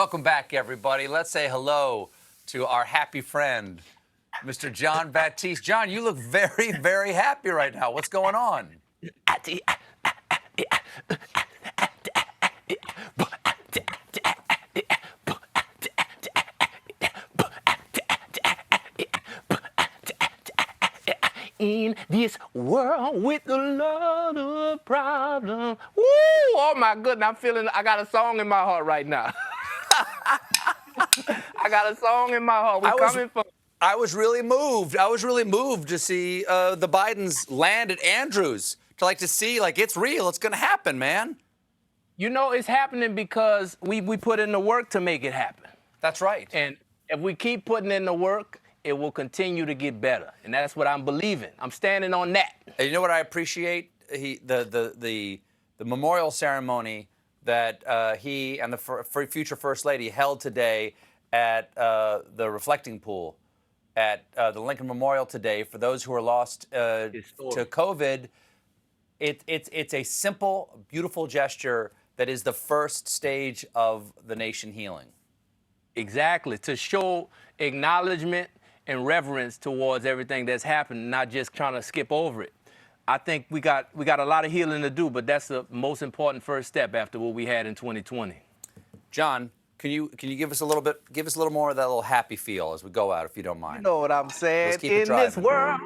Welcome back, everybody. Let's say hello to our happy friend, Mr. John Baptiste. John, you look very, very happy right now. What's going on? In this world with a lot of problems. Woo! Oh my goodness, I got a song in my heart right now. I got a song in my heart. I was really moved. I was really moved to see the Bidens land at Andrews. To see, it's real. It's going to happen, man. You know, it's happening because we put in the work to make it happen. That's right. And if we keep putting in the work, it will continue to get better. And that's what I'm believing. I'm standing on that. And you know what I appreciate? The memorial ceremony that he and the future First Lady held today at the reflecting pool at the Lincoln Memorial today for those who are lost to COVID. It's a simple, beautiful gesture that is the first stage of the nation healing. Exactly, to show acknowledgement and reverence towards everything that's happened, not just trying to skip over it. I think we got a lot of healing to do, but that's the most important first step after what we had in 2020. John, can you give us a little more of that little happy feel as we go out, if you don't mind? You know what I'm saying? Let's keep it driving. In this world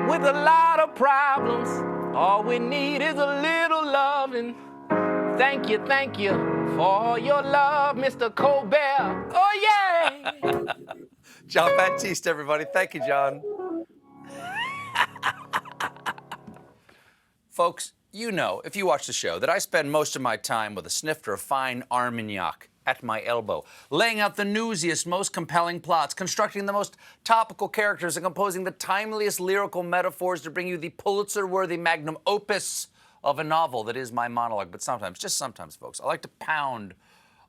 with a lot of problems, all we need is a little loving. Thank you for your love, Mr. Colbert. Oh yeah. John Baptiste, everybody. Thank you, John. Folks, you know, if you watch the show, that I spend most of my time with a snifter of fine Armagnac at my elbow, laying out the newsiest, most compelling plots, constructing the most topical characters, and composing the timeliest lyrical metaphors to bring you the Pulitzer-worthy magnum opus of a novel that is my monologue. But sometimes, just sometimes, folks, I like to pound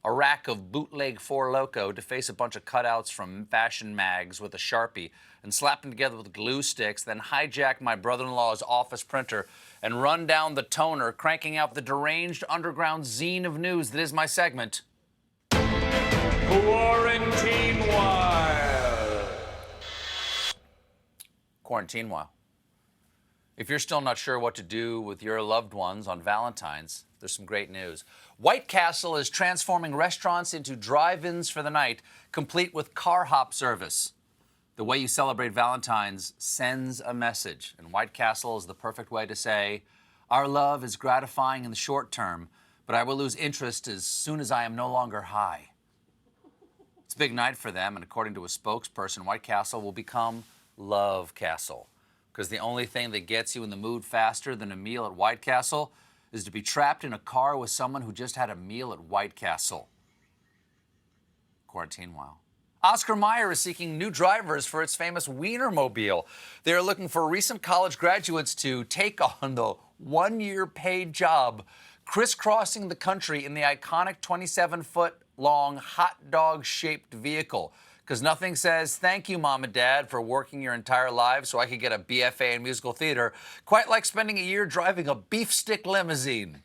a rack of bootleg Four Loko to face a bunch of cutouts from fashion mags with a Sharpie and slap them together with glue sticks, then hijack my brother-in-law's office printer and run down the toner, cranking out the deranged underground zine of news that is my segment, Quarantinewhile. Quarantinewhile. If you're still not sure what to do with your loved ones on Valentine's, there's some great news. White Castle is transforming restaurants into drive-ins for the night, complete with car hop service. The way you celebrate Valentine's sends a message, and White Castle is the perfect way to say, our love is gratifying in the short term, but I will lose interest as soon as I am no longer high. It's a big night for them, and according to a spokesperson, White Castle will become Love Castle, because the only thing that gets you in the mood faster than a meal at White Castle is to be trapped in a car with someone who just had a meal at White Castle. Quarantinewhile. Oscar Mayer is seeking new drivers for its famous Wienermobile. They are looking for recent college graduates to take on the one-year paid job crisscrossing the country in the iconic 27-foot-long hot dog-shaped vehicle. Because nothing says, thank you, Mom and Dad, for working your entire lives so I could get a BFA in musical theater, quite like spending a year driving a beef stick limousine.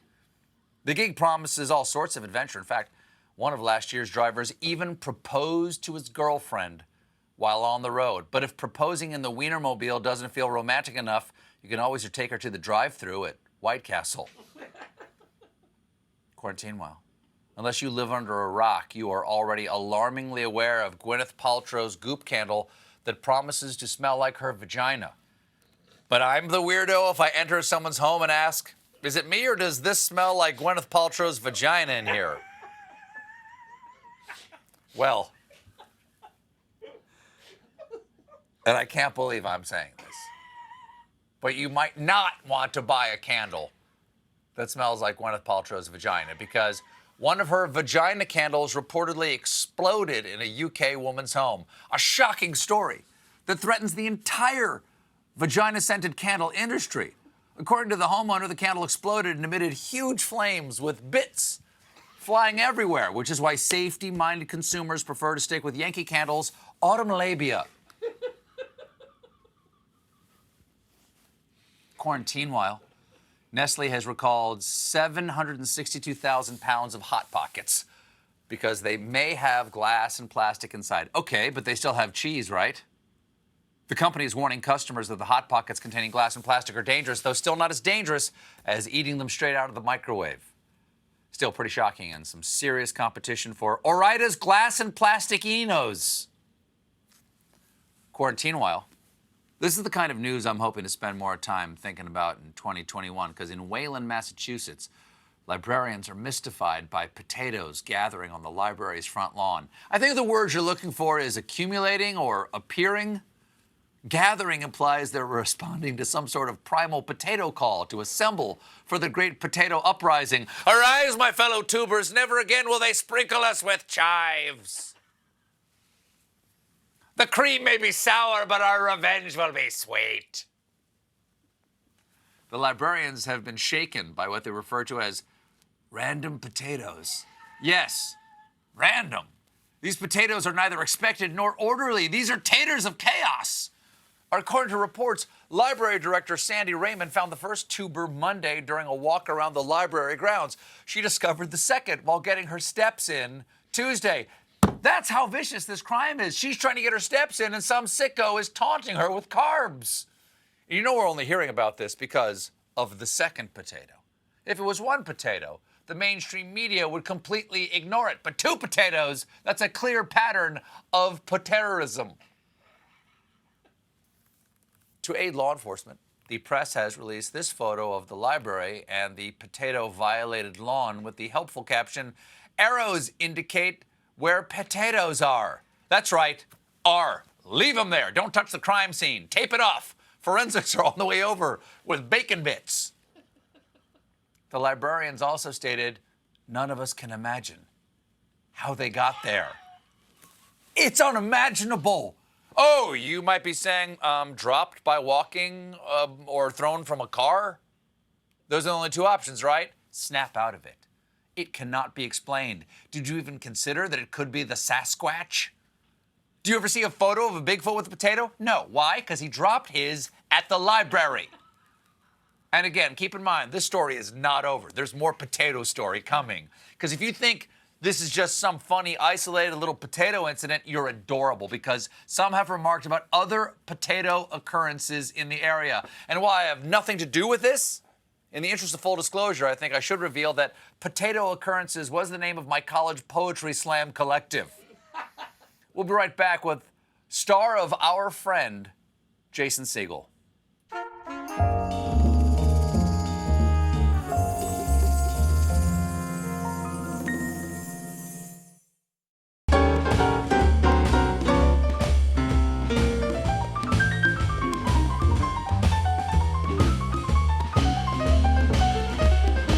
The gig promises all sorts of adventure. In fact, one of last year's drivers even proposed to his girlfriend while on the road. But if proposing in the Wienermobile doesn't feel romantic enough, you can always take her to the drive-thru at White Castle. Quarantinewhile. Unless you live under a rock, you are already alarmingly aware of Gwyneth Paltrow's goop candle that promises to smell like her vagina. But I'm the weirdo if I enter someone's home and ask, is it me or does this smell like Gwyneth Paltrow's vagina in here? Well, and I can't believe I'm saying this, but you might not want to buy a candle that smells like Gwyneth Paltrow's vagina, because one of her vagina candles reportedly exploded in a UK woman's home. A shocking story that threatens the entire vagina-scented candle industry. According to the homeowner, the candle exploded and emitted huge flames with bits flying everywhere, which is why safety-minded consumers prefer to stick with Yankee Candle's Autumn Labia. Quarantinewhile. Nestle has recalled 762,000 pounds of Hot Pockets. because they may have glass and plastic inside. Okay, but they still have cheese, right? The company is warning customers that the Hot Pockets containing glass and plastic are dangerous, though still not as dangerous as eating them straight out of the microwave. Still pretty shocking, and some serious competition for Ore-Ida's glass and plastic Enos. Quarantinewhile. This is the kind of news I'm hoping to spend more time thinking about in 2021, because in Wayland, Massachusetts, librarians are mystified by potatoes gathering on the library's front lawn. I think the word you're looking for is accumulating or appearing. Gathering implies they're responding to some sort of primal potato call to assemble for the great potato uprising. Arise, my fellow tubers, never again will they sprinkle us with chives. The cream may be sour, but our revenge will be sweet. The librarians have been shaken by what they refer to as random potatoes. Yes, random. These potatoes are neither expected nor orderly. These are taters of chaos. According to reports, library director Sandy Raymond found the first tuber Monday during a walk around the library grounds. She discovered the second while getting her steps in Tuesday. That's how vicious this crime is. She's trying to get her steps in, and some sicko is taunting her with carbs. You know we're only hearing about this because of the second potato. If it was one potato, the mainstream media would completely ignore it. But two potatoes, that's a clear pattern of potaterism. To aid law enforcement, the press has released this photo of the library and the potato-violated lawn with the helpful caption, "Arrows indicate where potatoes are." That's right, are. Leave them there. Don't touch the crime scene. Tape it off. Forensics are on the way over with bacon bits. The librarians also stated, none of us can imagine how they got there. It's unimaginable. Oh, you might be saying dropped by walking or thrown from a car? Those are the only two options, right? Snap out of it. It cannot be explained. Did you even consider that it could be the Sasquatch? Do you ever see a photo of a Bigfoot with a potato? No. Why? Because he dropped his at the library. And again, keep in mind, this story is not over. There's more potato story coming. Because if you think this is just some funny, isolated little potato incident, you're adorable, because some have remarked about other potato occurrences in the area. And while I have nothing to do with this, in the interest of full disclosure, I think I should reveal that Potato Occurrences was the name of my college poetry slam collective. We'll be right back with star of Our Friend, Jason Segel.